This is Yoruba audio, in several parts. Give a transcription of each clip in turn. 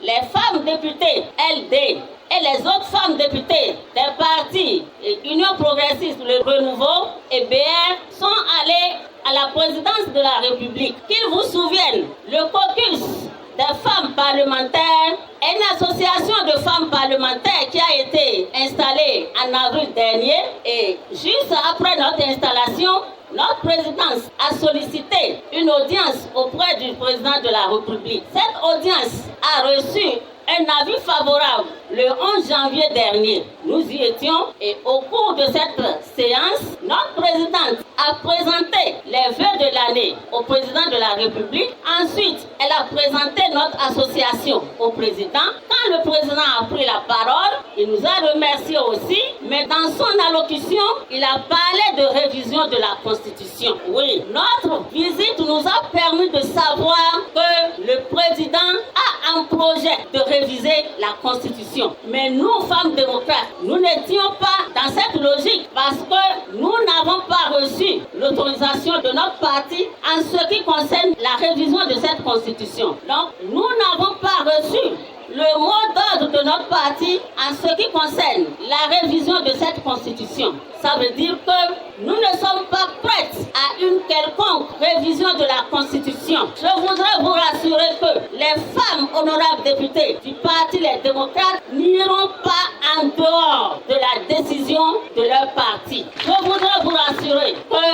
les femmes députées LD et les autres femmes députées des partis Union progressiste, le Renouveau et BR sont allées à la présidence de la République. Qu'ils vous souviennent, le caucus des femmes parlementaires est une association de femmes parlementaires qui a été installée en avril dernier et juste après notre installation, notre présidence a sollicité une audience auprès du président de la République. Cette audience a reçu un avis favorable le 11 janvier dernier. Nous y étions et au cours de cette séance, notre présidente a présenté les vœux de l'année au président de la République. Ensuite, elle a présenté notre association au président. Quand le président a pris la parole, il nous a remerciés aussi, mais dans son allocution, il a parlé de révision de la Constitution. Oui, notre visite nous a permis de savoir que le président a un projet de réviser la Constitution. Mais nous, femmes démocrates, nous n'étions pas dans cette logique parce que nous n'avons pas reçu l'autorisation de notre parti en ce qui concerne la révision de cette Constitution. Donc, nous n'avons pas reçu le mot d'ordre de notre parti en ce qui concerne la révision de cette Constitution. Ça veut dire que nous ne sommes pas prêtes à une quelconque révision de la Constitution. Je voudrais vous rassurer que les femmes honorables députées du Parti Les Démocrates n'iront pas en dehors de la décision de leur parti. Je voudrais vous rassurer que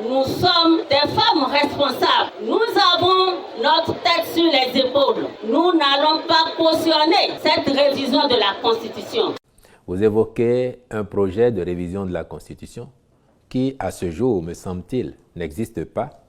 nous sommes des femmes responsables. Nous avons notre tête sur les épaules. Nous n'allons pas cautionner cette révision de la Constitution. Vous évoquez un projet de révision de la Constitution qui, à ce jour, me semble-t-il, n'existe pas.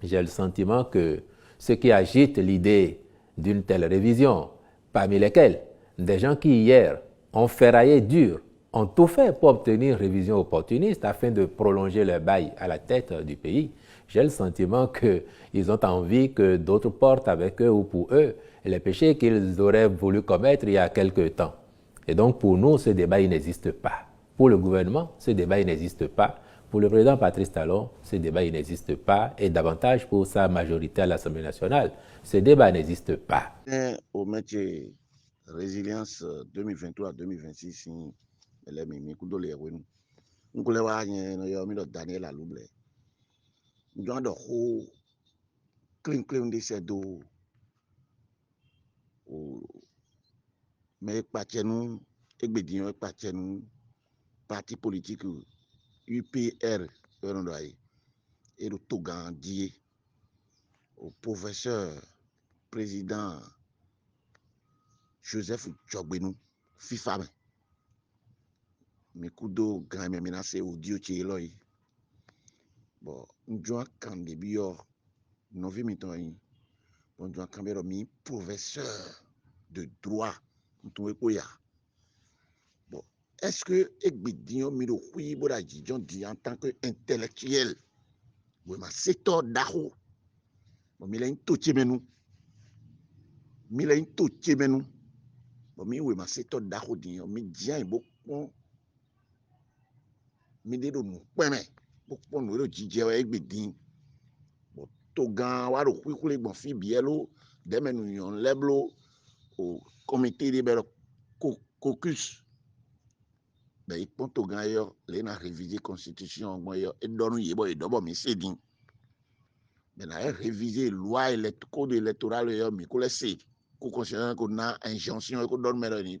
J'ai le sentiment que ceux qui agitent l'idée d'une telle révision, parmi lesquels des gens qui, hier, ont ferraillé dur, ont tout fait pour obtenir une révision opportuniste afin de prolonger leur bail à la tête du pays, j'ai le sentiment qu'ils ont envie que d'autres portent avec eux ou pour eux les péchés qu'ils auraient voulu commettre il y a quelque temps. Et donc, pour nous, ce débat, il n'existe pas. Pour le gouvernement, ce débat, il n'existe pas. Pour le président Patrice Talon, ce débat, il n'existe pas. Et davantage pour sa majorité à l'Assemblée nationale, ce débat n'existe pas. Au métier résilience 2023-2026, mais pas nous et pas nous parti politique UPR et le Togandier au professeur président Joseph Djogbenou FIFA mais kudo grand menacé audio tcheloi bon nous quand début non vu miton on doit cambier mi professeur de droit. Bon, est-ce que Ekbidinho Miro Huibola Dijon dit en tant qu'intellectuel, oui, mais c'est tout d'arro. Bon, mais il a une touche menou. Bon, mais oui, mais c'est tout d'arro dit. Mais dian beaucoup. Mais des nous pème. Beaucoup nous le dit Ekbidin. Bon, Togan waro huikule bon fi bielo. Demain nous yon leblo au comité de caucus. Ben, il compte au gagnant, il a révisé la constitution, il donne un d'abord, mais c'est dit. Mais il a révisé la loi et le code électoral, mais il a laissé, il a une injonction, il a donné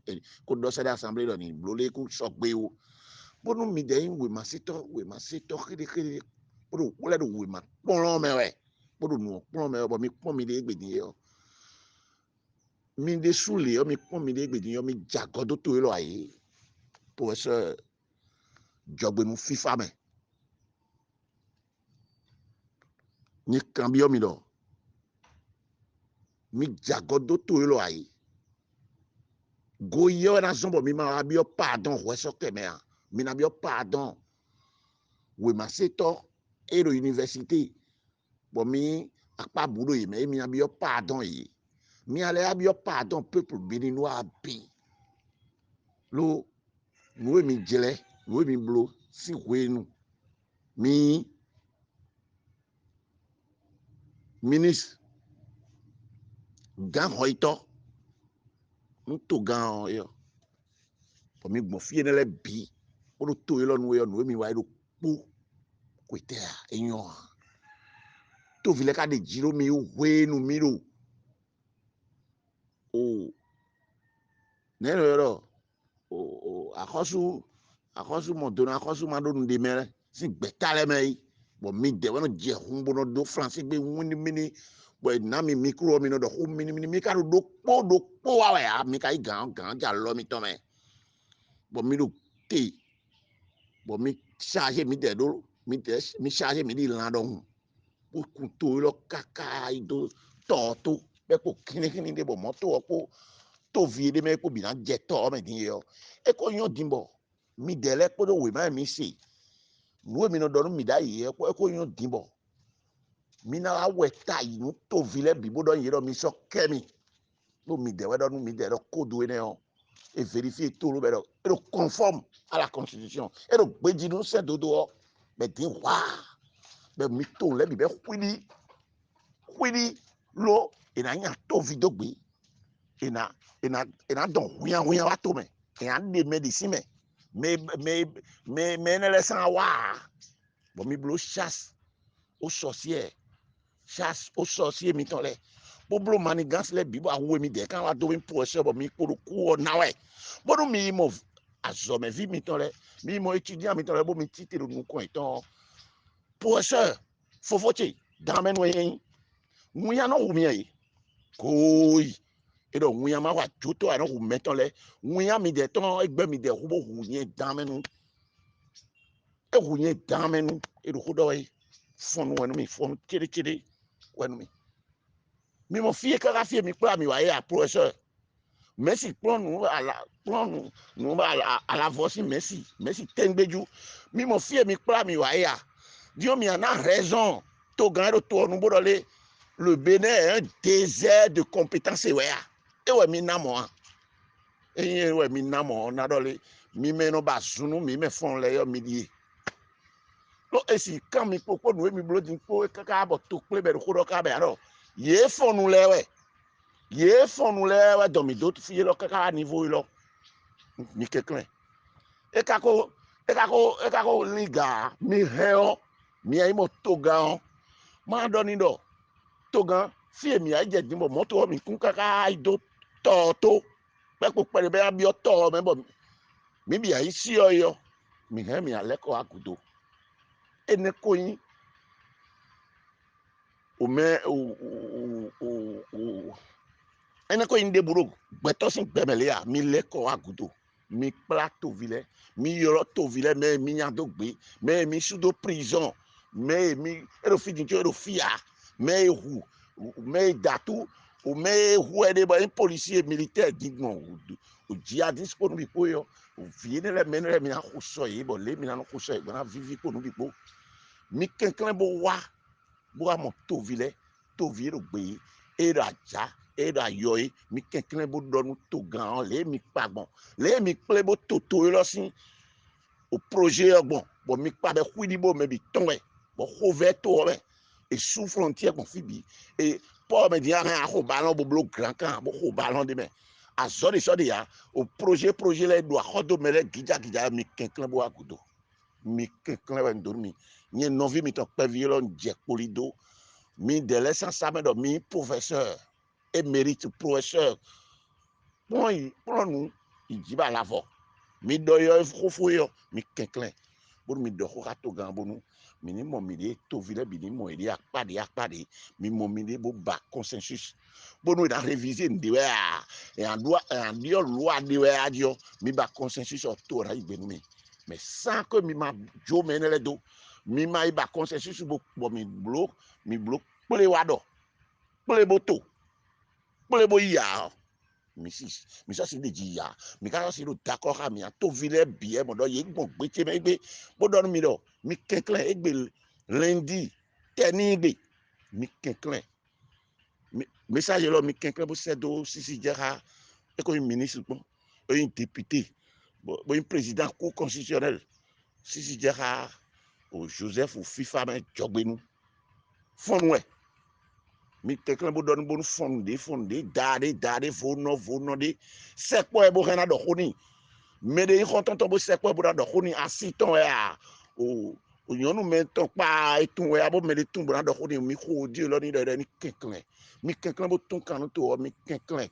l'assemblée, il a donné il a choc. Pour nous, il a dit, oui, mais c'est tout, oui, mais c'est tout, pour nous, oui, mais pour nous, pour nous, mi de soule mi pon mi de gbedin mi jagodo to lo aye professeur Djogbenou FIFA me ni cambio mi do mi jagodo to lo aye goyo na zombo mi ma abio pardon we so ke me mi na bio pardon we ma seto e lo université bo mi akpa bulo yi me mi na bio pardon yi mi allez abio pardon peuple béninois bi lo nous mi jele nous mi blo si wenu mi ministre gan hoito to gan yo pour mi gbon fie ne le bi o to yo no yo no mi wa do po ko te enyo to vile ka de jiro mi we no mi ro o ne ro o akosu mo do na akosu ma do de mere si gbetale me bo mi de wono je humbo no do france gbe woni mini bo na mi micro mi no do hum mini mi ka do po wa ya mi ka gan ja lo mi to me bo mi do te bo mi charger mi de do mi charger mi di lan do o ku to lo kaka do to be ko kini de bo moto ko to vie de me ko bi na je to me din yo e ko yon dimbo mi de le ko do we ma mi si no mi no do mi da yi e ko yon dimbo mi na awe ta yi no to vile bi bo do yi do mi so kemi no mi de we do mi de ko do ne o et vérifier tout le bédo et conforme à la constitution et donc beji no se dodo mais din wa be mi to le bi be kwini lo e na nya to video gbe e na don huya wa to me e an de medicine me ne le san wa bo mi blo chasse aux sorcières chasse aux sorciers mi ton le bo blo manigance le bi bo awo mi de kan wa do mi professeur bo mi ko ku na we bo do mi mo azo me vi mi ton le mi mo étudiant mi ton le bo mi tite no ko ton professeur fofoche dans men we muya no mi yi koi e do muya ma wa joto a no hu meton le muya mi de ton egbe mi de hu bo hu yen dans menu e hu yen dans menu e do do yi fon wonu mi fon kiri wonu mi mo fie ka fie mi pa mi wa ya professeur merci plan nous à la voici merci tengbeju mi mo fie mi pa mi wa ya Dieu mi en a raison to gan to nous bodole le Bénin est un désert de compétences et ouais mi na mo e ouais mi na mo na dole mi me no ba sunu mi me fon le yo mi di lo esi kan mi popo nu mi blo din po ka bo to ple be ko do ka be aro ye fon nu le we do mi do fi lo ka niveau lo mi quelqu'un e ka ko liga mi heo mi ai mo to ga ma do ni do to ga fi mi ai je din bo moto mi kun ka do to pe ko pe be abi o to me bo mi bi ai si oyo mi he mi ale ko akudo ene ko yin o me o ene ko yin de buro gbeto sin gbemele ya mi le ko akudo mi plateau vile mi yoro to vile me mi nya do gbe me mi sudo prison me mi ero fi din ero fia me hu me datu o me hu e de ba policier militaire dignon o jihadiste ko no bi po yo o viene le menere mi na ko so yi bo le mi na ko so yi na vivi ko no bi po mi kenkan bo wa bo a mo to vile gbe e ra ja e ra yo yi mi kenkan bo do nu to gan le mi pa gbon le mi ple bo to lo sin o projet ogbon bo mi pa be kwidi bo me bi ton we bo ho ve to we et sous frontière kon fi bi et pour me dire a ho ballon bo blo grand kan bo ho ballon de me a so de ya o projet le do a do me le gija mi kenkan bo akudo mi kenkan we ndormi ni non vi mi to pe violon je polido mi de l'essence ça me do mi professeur émérite professeur pour nous il dit ba lavo mi do yo fofo yo mi kenkan pour mi do ko to gan bonu mi ni mo mi de to vile bi ni mo iri akpade mi mo mi de bo ba consensus bonu da réviser ndi we et en dio loi de we adio mi ba consensus o to ra igbe mi mais sans que mi ma jo menele do mi ma ba consensus bo mi bloc ple wado ple boto ple bo ya mi so si de ya mi ka so do d'accord ha mi to vile bien mo do ye gbon gbe te me gbe bo do mi do mi kenkan egbe lundi teni gbe mi kenkan message lo mi kenkan bo se do sisi jera e ko ministre bon un député bon un président cour constitutionnel sisi jera o Joseph ou FIFA men jogbe nou fon we mi tekle bo don bon fondé dade vono de sekpo e bo hena do khoni me de khonton to bo sekpo bo do khoni asiton ya o nyonu me ton pa etun we abo me de tun bo do khoni mi kho di lo ni de ni kenklen bo tun kanu to mi kenklen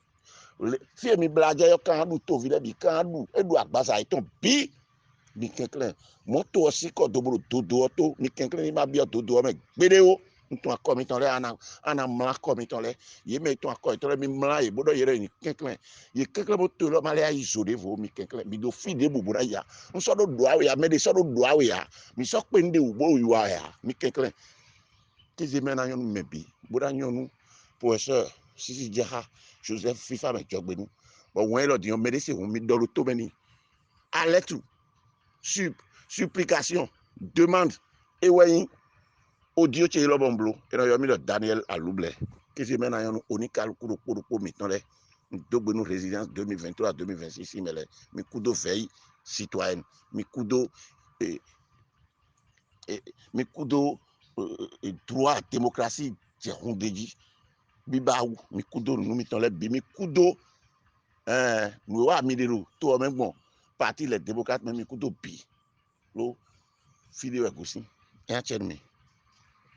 fi mi blaje yo kan du to vile bi kan du edu agbaza iton bi mi kenklen moto osi ko dobro dodo to mi kenklen ni ma bi dodo me gbede o nton akọ mi ton le ana mla akọ mi ton le ye me ton akọ ton le mi mla ye bodo yere ni kenklen ye kenklen bo to lo ma le isolé vo mi kenklen mi do fi de bubura ya nso do do ya me de so do do ya mi so pe nde ubo yuwa ya mi kenklen tizi me na yon me bi boda nyonu professeur Sisi Djeha Joseph Fifa me jogbenu bon won lo dion me de se won mi do lo to meni aletu supplication demande et ouais audio che lo bomblo e no yomi lo Daniel Alouble que je mène en onikal kuro miton le dogbenu résidence 2023 2026 mi kudo veille citoyenne mi kudo mi kudo droit démocratie je rondeji bibaou mi kudo nu miton le bi mi kudo mi wa mi de to o même bon parti les démocrates même mi kudo bi lo fili we gosi e a chermi